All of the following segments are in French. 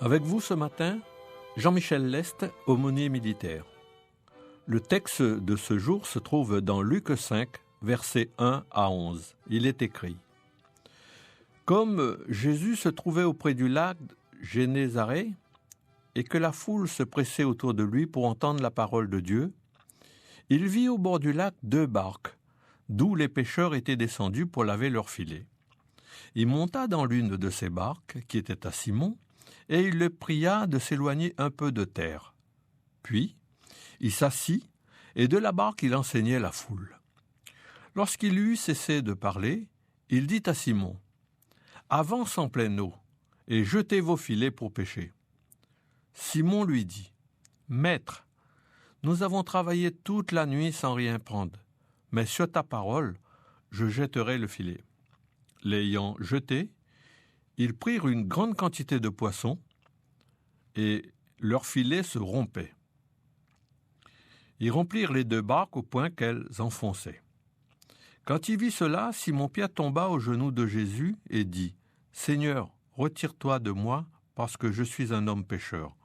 Avec vous ce matin, Jean-Michel Lest, aumônier militaire. Le texte de ce jour se trouve dans Luc 5, versets 1 à 11. Il est écrit: Comme Jésus se trouvait auprès du lac Génézareth et que la foule se pressait autour de lui pour entendre la parole de Dieu, il vit au bord du lac 2 barques, d'où les pêcheurs étaient descendus pour laver leurs filets. Il monta dans l'une de ces barques, qui était à Simon, et il le pria de s'éloigner un peu de terre. Puis, il s'assit, et de la barque il enseignait la foule. Lorsqu'il eut cessé de parler, il dit à Simon: « Avance en pleine eau, et jetez vos filets pour pêcher. » Simon lui dit: « Maître, nous avons travaillé toute la nuit sans rien prendre, mais sur ta parole, je jetterai le filet. » L'ayant jeté, ils prirent une grande quantité de poissons, et leurs filets se rompaient. Ils remplirent les 2 barques au point qu'elles enfonçaient. Quand il vit cela, Simon-Pierre tomba aux genoux de Jésus et dit: « Seigneur, retire-toi de moi, parce que je suis un homme pécheur. »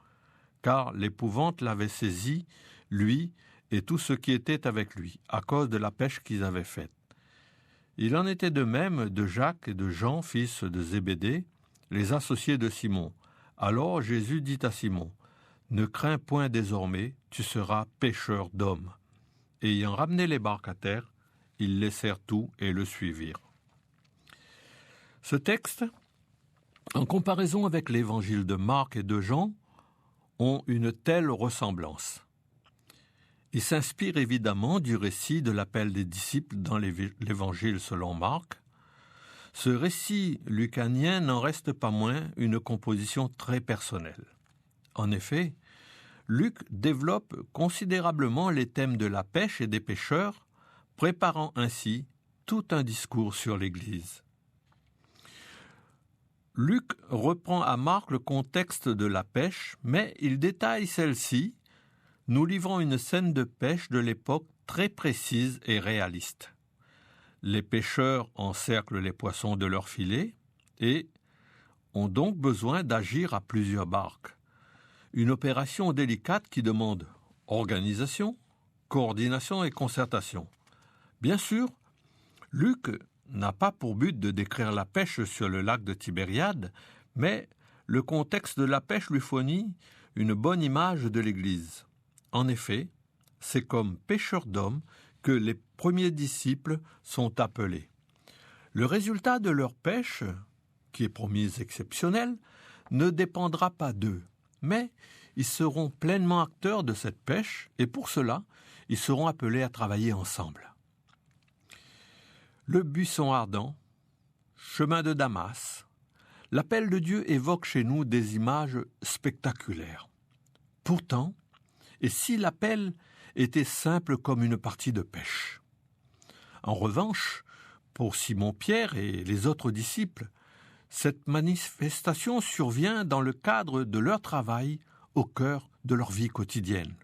Car l'épouvante l'avait saisi, lui et tous ceux qui étaient avec lui, à cause de la pêche qu'ils avaient faite. Il en était de même de Jacques et de Jean, fils de Zébédée, les associés de Simon. Alors Jésus dit à Simon: « Ne crains point désormais, tu seras pêcheur d'hommes. » Ayant ramené les barques à terre, ils laissèrent tout et le suivirent. Ce texte, en comparaison avec l'évangile de Marc et de Jean, ont une telle ressemblance. Il s'inspire évidemment du récit de l'appel des disciples dans l'évangile selon Marc. Ce récit lucanien n'en reste pas moins une composition très personnelle. En effet, Luc développe considérablement les thèmes de la pêche et des pêcheurs, préparant ainsi tout un discours sur l'Église. Luc reprend à Marc le contexte de la pêche, mais il détaille celle-ci, nous livrant une scène de pêche de l'époque très précise et réaliste. Les pêcheurs encerclent les poissons de leurs filets et ont donc besoin d'agir à plusieurs barques. Une opération délicate qui demande organisation, coordination et concertation. Bien sûr, Luc n'a pas pour but de décrire la pêche sur le lac de Tibériade, mais le contexte de la pêche lui fournit une bonne image de l'Église. En effet, c'est comme pêcheurs d'hommes que les premiers disciples sont appelés. Le résultat de leur pêche, qui est promise exceptionnel, ne dépendra pas d'eux, mais ils seront pleinement acteurs de cette pêche et pour cela, ils seront appelés à travailler ensemble. Le buisson ardent, chemin de Damas, l'appel de Dieu évoque chez nous des images spectaculaires. Pourtant, et si l'appel était simple comme une partie de pêche. En revanche, pour Simon-Pierre et les autres disciples, cette manifestation survient dans le cadre de leur travail au cœur de leur vie quotidienne.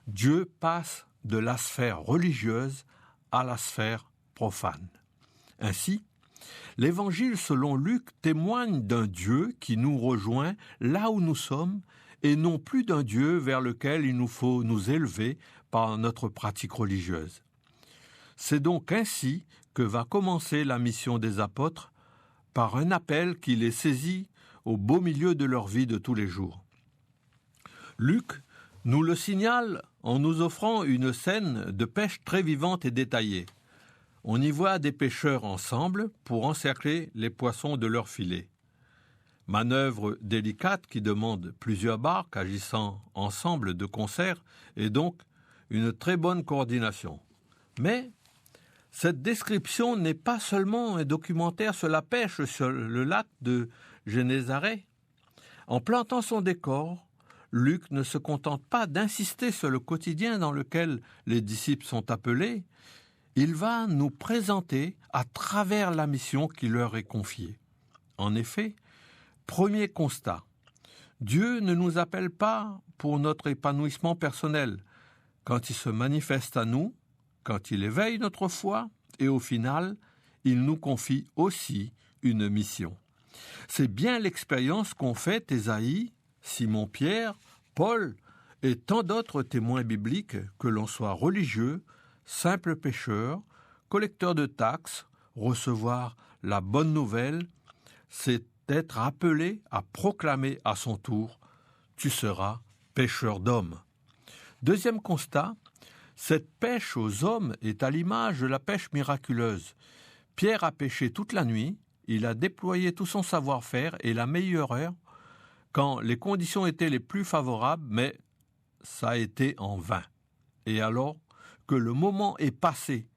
Dieu passe de la sphère religieuse à la sphère profane. Ainsi, l'Évangile selon Luc témoigne d'un Dieu qui nous rejoint là où nous sommes et non plus d'un Dieu vers lequel il nous faut nous élever par notre pratique religieuse. C'est donc ainsi que va commencer la mission des apôtres, par un appel qui les saisit au beau milieu de leur vie de tous les jours. Luc nous le signale en nous offrant une scène de pêche très vivante et détaillée. On y voit des pêcheurs ensemble pour encercler les poissons de leur filet. Manœuvre délicate qui demande plusieurs barques agissant ensemble de concert et donc une très bonne coordination. Mais cette description n'est pas seulement un documentaire sur la pêche sur le lac de Génézareth. En plantant son décor, Luc ne se contente pas d'insister sur le quotidien dans lequel les disciples sont appelés. Il va nous présenter à travers la mission qui leur est confiée. En effet, premier constat, Dieu ne nous appelle pas pour notre épanouissement personnel. Quand il se manifeste à nous, quand il éveille notre foi, et au final, il nous confie aussi une mission. C'est bien l'expérience qu'ont faite Ésaïe, Simon-Pierre, Paul et tant d'autres témoins bibliques, que l'on soit religieux, simple pécheur, collecteur de taxes, recevoir la bonne nouvelle, c'est être appelé à proclamer à son tour « Tu seras pêcheur d'hommes ». Deuxième constat, cette pêche aux hommes est à l'image de la pêche miraculeuse. Pierre a pêché toute la nuit, il a déployé tout son savoir-faire et la meilleure heure quand les conditions étaient les plus favorables, mais ça a été en vain. Et alors que le moment est passé,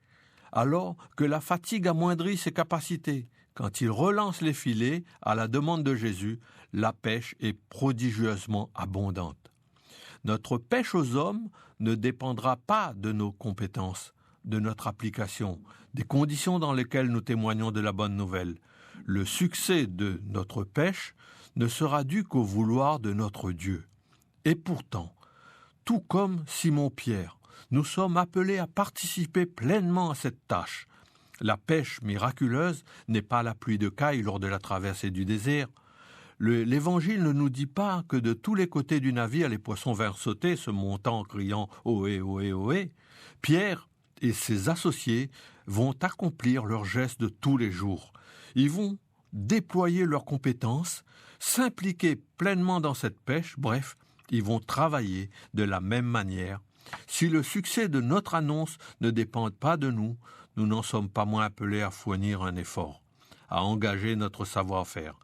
alors que la fatigue amoindrit ses capacités, quand il relance les filets à la demande de Jésus, la pêche est prodigieusement abondante. Notre pêche aux hommes ne dépendra pas de nos compétences, de notre application, des conditions dans lesquelles nous témoignons de la bonne nouvelle. Le succès de notre pêche ne sera dû qu'au vouloir de notre Dieu. Et pourtant, tout comme Simon-Pierre, nous sommes appelés à participer pleinement à cette tâche. La pêche miraculeuse n'est pas la pluie de cailles lors de la traversée du désert. L'Évangile ne nous dit pas que de tous les côtés du navire, les poissons vinrent sauter, se montant en criant « Ohé, ohé, ohé ». Pierre et ses associés vont accomplir leurs gestes de tous les jours. Ils vont déployer leurs compétences, s'impliquer pleinement dans cette pêche, bref, ils vont travailler de la même manière. Si le succès de notre annonce ne dépend pas de nous, nous n'en sommes pas moins appelés à fournir un effort, à engager notre savoir-faire.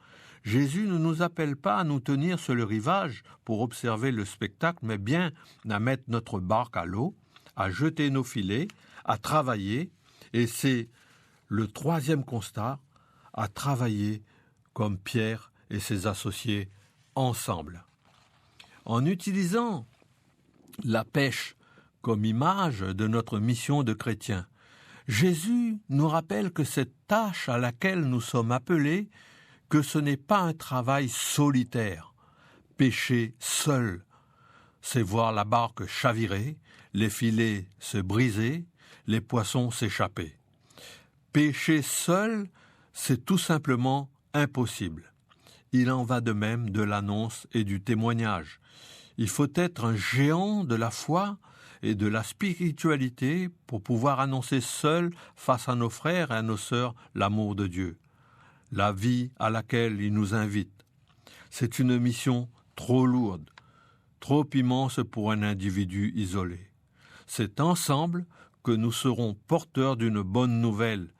Jésus ne nous appelle pas à nous tenir sur le rivage pour observer le spectacle, mais bien à mettre notre barque à l'eau, à jeter nos filets, à travailler, et c'est le troisième constat, à travailler comme Pierre et ses associés ensemble. En utilisant la pêche comme image de notre mission de chrétien, Jésus nous rappelle que cette tâche à laquelle nous sommes appelés, que ce n'est pas un travail solitaire. Pêcher seul, c'est voir la barque chavirer, les filets se briser, les poissons s'échapper. Pêcher seul, c'est tout simplement impossible. Il en va de même de l'annonce et du témoignage. Il faut être un géant de la foi et de la spiritualité pour pouvoir annoncer seul face à nos frères et à nos sœurs l'amour de Dieu, la vie à laquelle il nous invite. C'est une mission trop lourde, trop immense pour un individu isolé. C'est ensemble que nous serons porteurs d'une bonne nouvelle,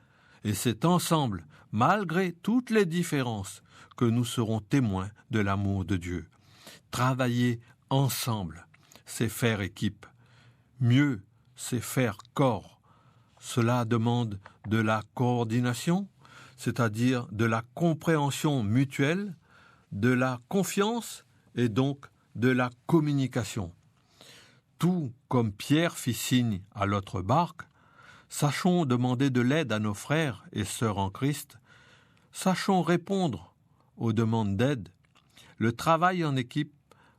et c'est ensemble, malgré toutes les différences, que nous serons témoins de l'amour de Dieu. Travailler ensemble, c'est faire équipe. Mieux, c'est faire corps. Cela demande de la coordination, c'est-à-dire de la compréhension mutuelle, de la confiance et donc de la communication. Tout comme Pierre fit signe à l'autre barque, sachons demander de l'aide à nos frères et sœurs en Christ, sachons répondre aux demandes d'aide. Le travail en équipe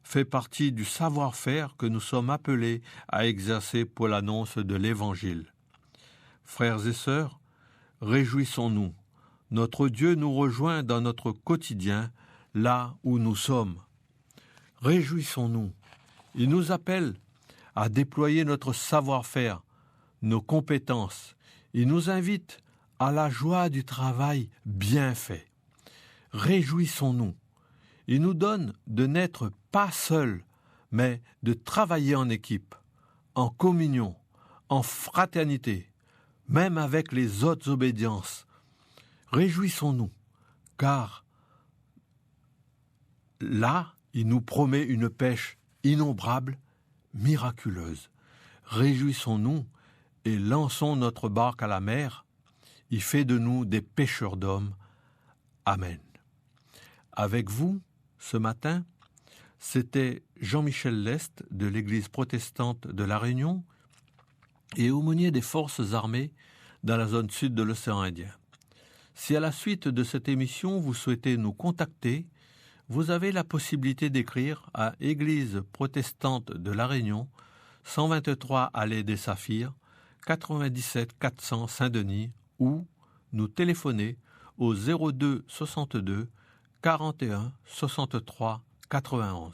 fait partie du savoir-faire que nous sommes appelés à exercer pour l'annonce de l'Évangile. Frères et sœurs, réjouissons-nous. Notre Dieu nous rejoint dans notre quotidien, là où nous sommes. Réjouissons-nous. Il nous appelle à déployer notre savoir-faire, nos compétences. Il nous invite à la joie du travail bien fait. Réjouissons-nous. Il nous donne de n'être pas seuls, mais de travailler en équipe, en communion, en fraternité, même avec les autres obédiences. Réjouissons-nous, car là, il nous promet une pêche innombrable, miraculeuse. Réjouissons-nous et lançons notre barque à la mer. Il fait de nous des pêcheurs d'hommes. Amen. Avec vous, ce matin, c'était Jean-Michel Lest de l'Église protestante de La Réunion et aumônier des forces armées dans la zone sud de l'océan Indien. Si à la suite de cette émission, vous souhaitez nous contacter, vous avez la possibilité d'écrire à Église protestante de La Réunion, 123 allée des Saphirs, 97 400 Saint-Denis, ou nous téléphoner au 02 62 41 63 91.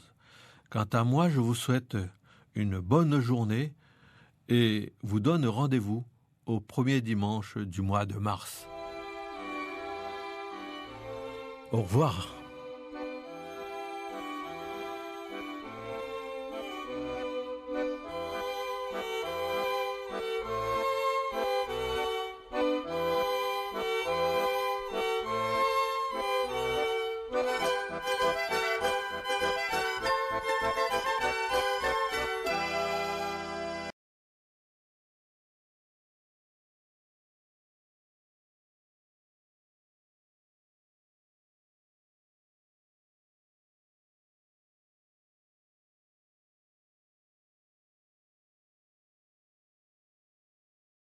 Quant à moi, je vous souhaite une bonne journée et vous donne rendez-vous au premier dimanche du mois de mars. Au revoir.